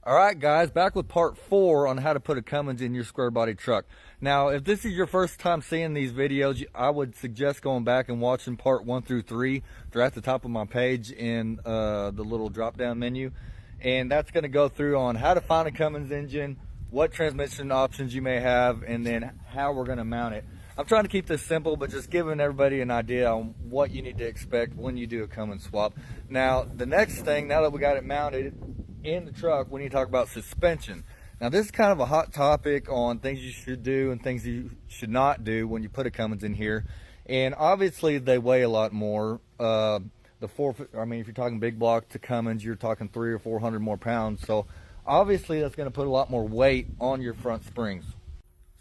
All right, guys, back with part 4 on how to put a Cummins in your square body truck. Now, if this is your first time seeing these videos, I would suggest going back and watching part 1 through 3. They're at the top of my page in the little drop down menu. And that's going to go through on how to find a Cummins engine, what transmission options you may have, and then how we're going to mount it. I'm trying to keep this simple, but just giving everybody an idea on what you need to expect when you do a Cummins swap. Now, the next thing, now that we got it mounted in the truck, we need to talk about suspension. Now, this is kind of a hot topic on things you should do and things you should not do when you put a Cummins in here. And obviously, they weigh a lot more. I mean, if you're talking big block to Cummins, you're talking 300 or 400 more pounds. So obviously, that's going to put a lot more weight on your front springs.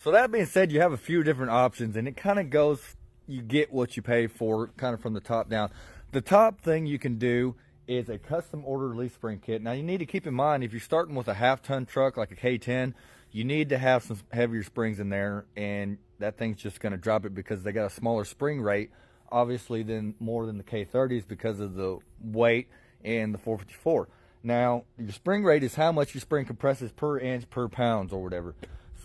So that being said, you have a few different options, and it kind of goes, you get what you pay for kind of from the top down. The top thing you can do is a custom ordered leaf spring kit. Now, you need to keep in mind, if you're starting with a half-ton truck like a K10, you need to have some heavier springs in there, and that thing's just going to drop it because they got a smaller spring rate, obviously, more than the K30s because of the weight and the 454. Now, your spring rate is how much your spring compresses per inch per pounds or whatever.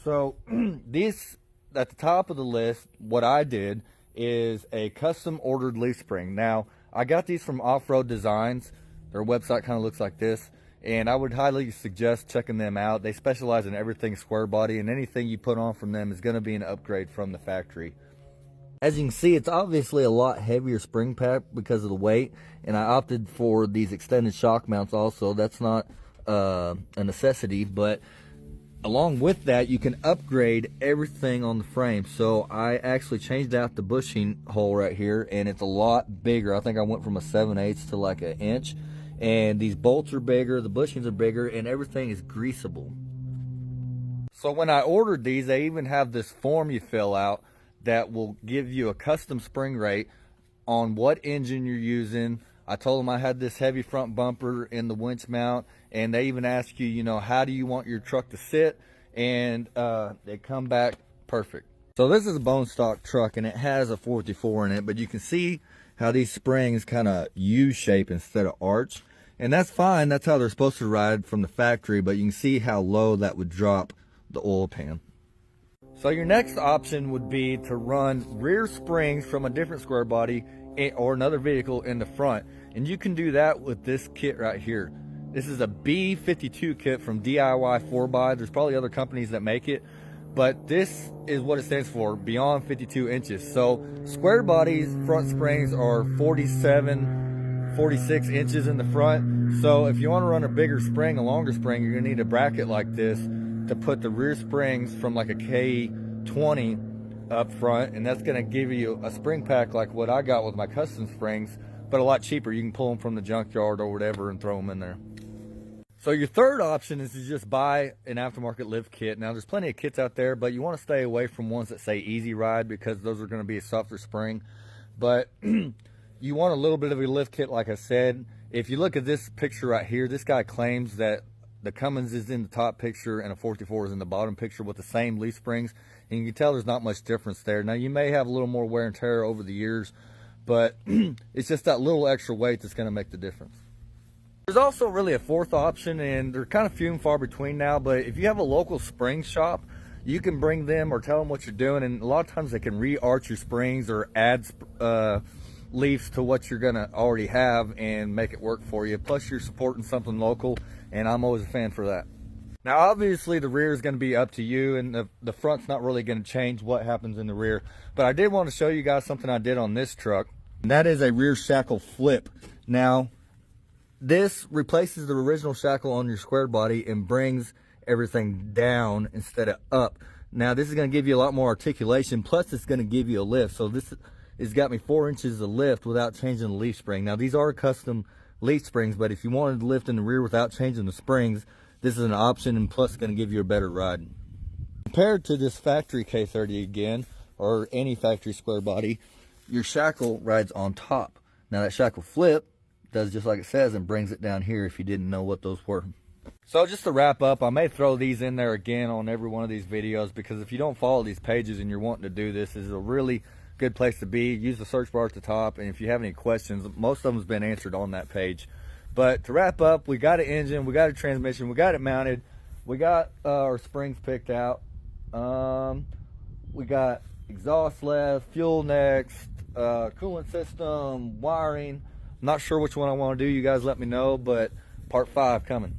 So this, at the top of the list, what I did is a custom ordered leaf spring. Now, I got these from Off-Road Designs. Their website kind of looks like this, and I would highly suggest checking them out. They specialize in everything square body, and anything you put on from them is going to be an upgrade from the factory. As you can see, it's obviously a lot heavier spring pack because of the weight, and I opted for these extended shock mounts also. That's not a necessity, but along with that, you can upgrade everything on the frame. So I actually changed out the bushing hole right here, and it's a lot bigger. I think I went from a 7/8 to like an inch. And these bolts are bigger, the bushings are bigger, and everything is greasable. So when I ordered these, they even have this form you fill out that will give you a custom spring rate on what engine you're using. I told them I had this heavy front bumper in the winch mount, and they even ask you, you know, how do you want your truck to sit, and they come back perfect. So this is a bone stock truck, and it has a 454 in it, but you can see how these springs kind of U-shape instead of arch, and that's fine. That's how they're supposed to ride from the factory, but you can see how low that would drop the oil pan. So your next option would be to run rear springs from a different square body or another vehicle in the front, and you can do that with this kit right here. This is a B52 kit from DIY 4x. There's probably other companies that make it, but this is what it stands for, beyond 52 inches. So square bodies front springs are 47, 46 inches in the front. So if you want to run a bigger spring, a longer spring, you're gonna need a bracket like this to put the rear springs from like a K20 up front, and that's going to give you a spring pack like what I got with my custom springs, but a lot cheaper. You can pull them from the junkyard or whatever and throw them in there. So your third option is to just buy an aftermarket lift kit. Now, there's plenty of kits out there, but you want to stay away from ones that say easy ride because those are going to be a softer spring. But you want a little bit of a lift kit, like I said. If you look at this picture right here, this guy claims that the Cummins is in the top picture and a 454 is in the bottom picture with the same leaf springs. And you can tell there's not much difference there. Now, you may have a little more wear and tear over the years, but it's just that little extra weight that's going to make the difference. There's also really a fourth option, and they're kind of few and far between now, but if you have a local spring shop, you can bring them or tell them what you're doing, and a lot of times they can re-arch your springs or add leaves to what you're going to already have and make it work for you. Plus, you're supporting something local, and I'm always a fan for that. Now, obviously, the rear is going to be up to you, and the front's not really going to change what happens in the rear. But I did want to show you guys something I did on this truck, and that is a rear shackle flip. Now, this replaces the original shackle on your square body and brings everything down instead of up. Now, this is going to give you a lot more articulation, plus it's going to give you a lift. So this has got me 4 inches of lift without changing the leaf spring. Now, these are custom leaf springs, but if you wanted to lift in the rear without changing the springs, this is an option, and plus it's going to give you a better ride. Compared to this factory K30 again, or any factory square body, your shackle rides on top. Now, that shackle flip does just like it says and brings it down here if you didn't know what those were. So just to wrap up, I may throw these in there again on every one of these videos, because if you don't follow these pages and you're wanting to do this, is a really good place to be. Use the search bar at the top, and if you have any questions, most of them's been answered on that page. But to wrap up, we got an engine, we got a transmission, we got it mounted, we got our springs picked out, we got exhaust left, fuel next, coolant system, wiring. I'm not sure which one I want to do. You guys let me know, but part 5 coming.